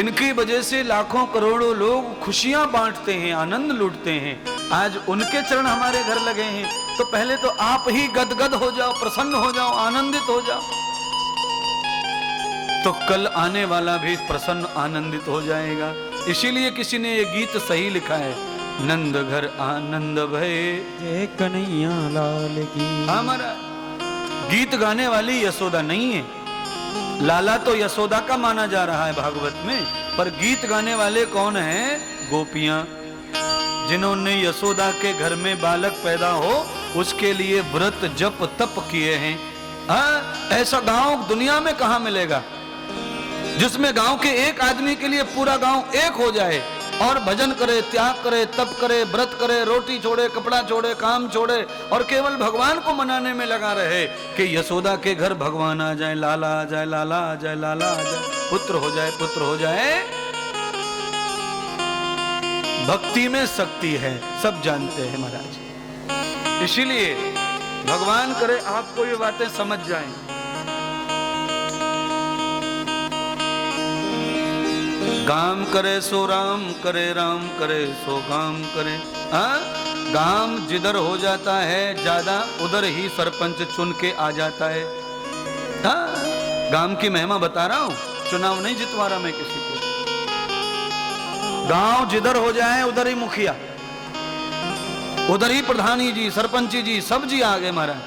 जिनकी वजह से लाखों करोड़ों लोग खुशियां बांटते हैं, आनंद लूटते हैं, आज उनके चरण हमारे घर लगे हैं, तो पहले तो आप ही गदगद हो जाओ, प्रसन्न हो जाओ, आनंदित हो जाओ, तो कल आने वाला भी प्रसन्न आनंदित हो जाएगा। इसीलिए किसी ने ये गीत सही लिखा है, नंद घर आनंद भय जय कन्हैया लाल की। हमारा गीत गाने वाली यशोदा नहीं है, लाला तो यशोदा का माना जा रहा है भागवत में, पर गीत गाने वाले कौन हैं? गोपियां, जिन्होंने यशोदा के घर में बालक पैदा हो उसके लिए व्रत जप तप किए हैं। ऐसा गांव दुनिया में कहां मिलेगा जिसमें गांव के एक आदमी के लिए पूरा गांव एक हो जाए और भजन करे, त्याग करे, तप करे, व्रत करे, रोटी छोड़े, कपड़ा छोड़े, काम छोड़े और केवल भगवान को मनाने में लगा रहे कि यशोदा के घर भगवान आ जाए, लाला आ जाए, लाला आ जाए, लाला आ जाए, पुत्र हो जाए, पुत्र हो जाए। भक्ति में शक्ति है, सब जानते हैं महाराज। इसीलिए भगवान करे आपको ये बातें समझ जाएं। गाम करे सो राम करे, राम करे सो गाम करे। गाम जिधर हो जाता है ज्यादा उधर ही सरपंच चुन के आ जाता है। गांव की महिमा बता रहा हूं, चुनाव नहीं जितवा रहा मैं किसी को। गांव जिधर हो जाए उधर ही मुखिया, उधर ही प्रधानी जी, सरपंची जी, सब जी आ गए महाराज।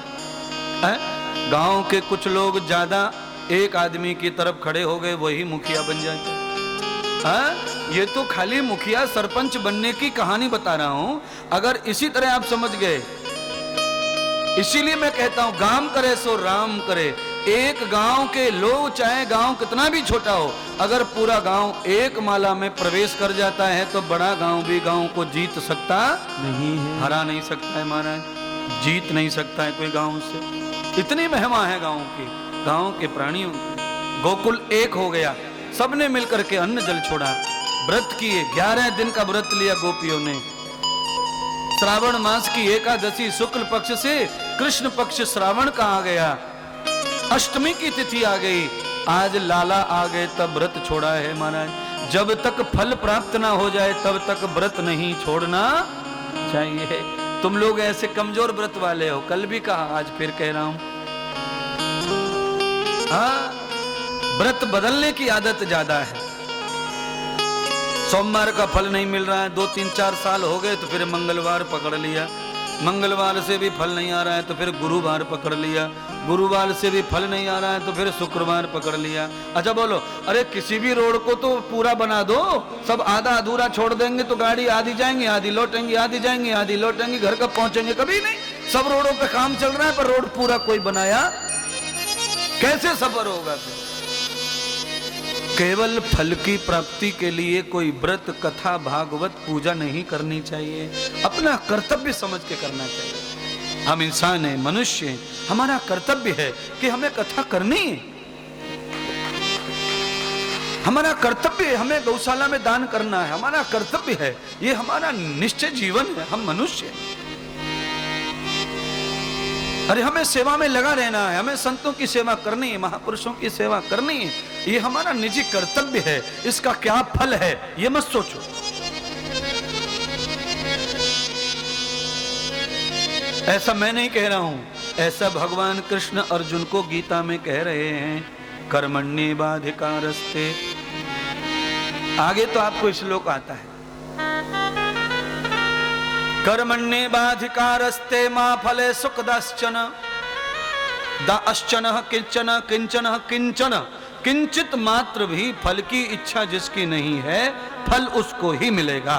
गांव के कुछ लोग ज्यादा एक आदमी की तरफ खड़े हो गए, वही मुखिया बन जाते। ये तो खाली मुखिया सरपंच बनने की कहानी बता रहा हूं, अगर इसी तरह आप समझ गए। इसीलिए मैं कहता हूं गांव करे सो राम करे। एक गांव के लोग, चाहे गांव कितना भी छोटा हो, अगर पूरा गांव एक माला में प्रवेश कर जाता है तो बड़ा गांव भी गांव को जीत सकता नहीं है, हरा नहीं सकता है महाराज, जीत नहीं सकता है कोई गांव से। इतनी महिमा है गांव की, गांव के प्राणियों की। गोकुल एक हो गया, सबने मिलकर के अन्न जल छोड़ा, व्रत किए, 11 दिन का व्रत लिया गोपियों ने। श्रावण मास की एकादशी शुक्ल पक्ष से कृष्ण पक्ष श्रावण का आ गया, अष्टमी की तिथि आ गई, आज लाला आ गए तब व्रत छोड़ा है महाराज। जब तक फल प्राप्त ना हो जाए तब तक व्रत नहीं छोड़ना चाहिए। तुम लोग ऐसे कमजोर व्रत वाले हो, कल भी कहा, आज फिर कह रहा हूं। व्रत बदलने की आदत ज्यादा है। सोमवार का फल नहीं मिल रहा है, 2 3 4 साल हो गए तो फिर मंगलवार पकड़ लिया, मंगलवार से भी फल नहीं आ रहा है तो फिर गुरुवार पकड़ लिया, गुरुवार से भी फल नहीं आ रहा है तो फिर शुक्रवार पकड़ लिया। अच्छा बोलो, अरे किसी भी रोड को तो पूरा बना दो, सब आधा अधूरा छोड़ देंगे तो गाड़ी आधी जाएंगी, आधी लौटेंगी, आधी जाएंगी, आधी लौटेंगी, घर कब पहुंचेंगे? कभी नहीं। सब रोडों पे काम चल रहा है पर रोड पूरा कोई बनाया कैसे सफर होगा? फिर केवल फल की प्राप्ति के लिए कोई व्रत, कथा, भागवत, पूजा नहीं करनी चाहिए, अपना कर्तव्य समझ के करना चाहिए। हम इंसान हैं, मनुष्य हैं, हमारा कर्तव्य है कि हमें कथा करनी है, हमारा कर्तव्य है, हमें गौशाला में दान करना है, हमारा कर्तव्य है, ये हमारा निश्चय जीवन है, हम मनुष्य हैं। अरे हमें सेवा में लगा रहना है, हमें संतों की सेवा करनी है, महापुरुषों की सेवा करनी है, ये हमारा निजी कर्तव्य है। इसका क्या फल है ये मत सोचो। ऐसा मैं नहीं कह रहा हूं, ऐसा भगवान कृष्ण अर्जुन को गीता में कह रहे हैं, कर्मण्येवाधिकारस्ते। आगे तो आपको श्लोक आता है, कर्मण्येवाधिकारस्ते मा फले सुखदाश्चन दाश्चन किंचन किंचन किंचन। किंचित मात्र भी फल की इच्छा जिसकी नहीं है, फल उसको ही मिलेगा।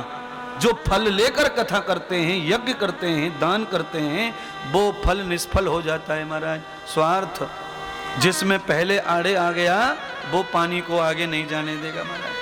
जो फल लेकर कथा करते हैं, यज्ञ करते हैं, दान करते हैं, वो फल निष्फल हो जाता है महाराज। स्वार्थ जिसमें पहले आड़े आ गया वो पानी को आगे नहीं जाने देगा महाराज।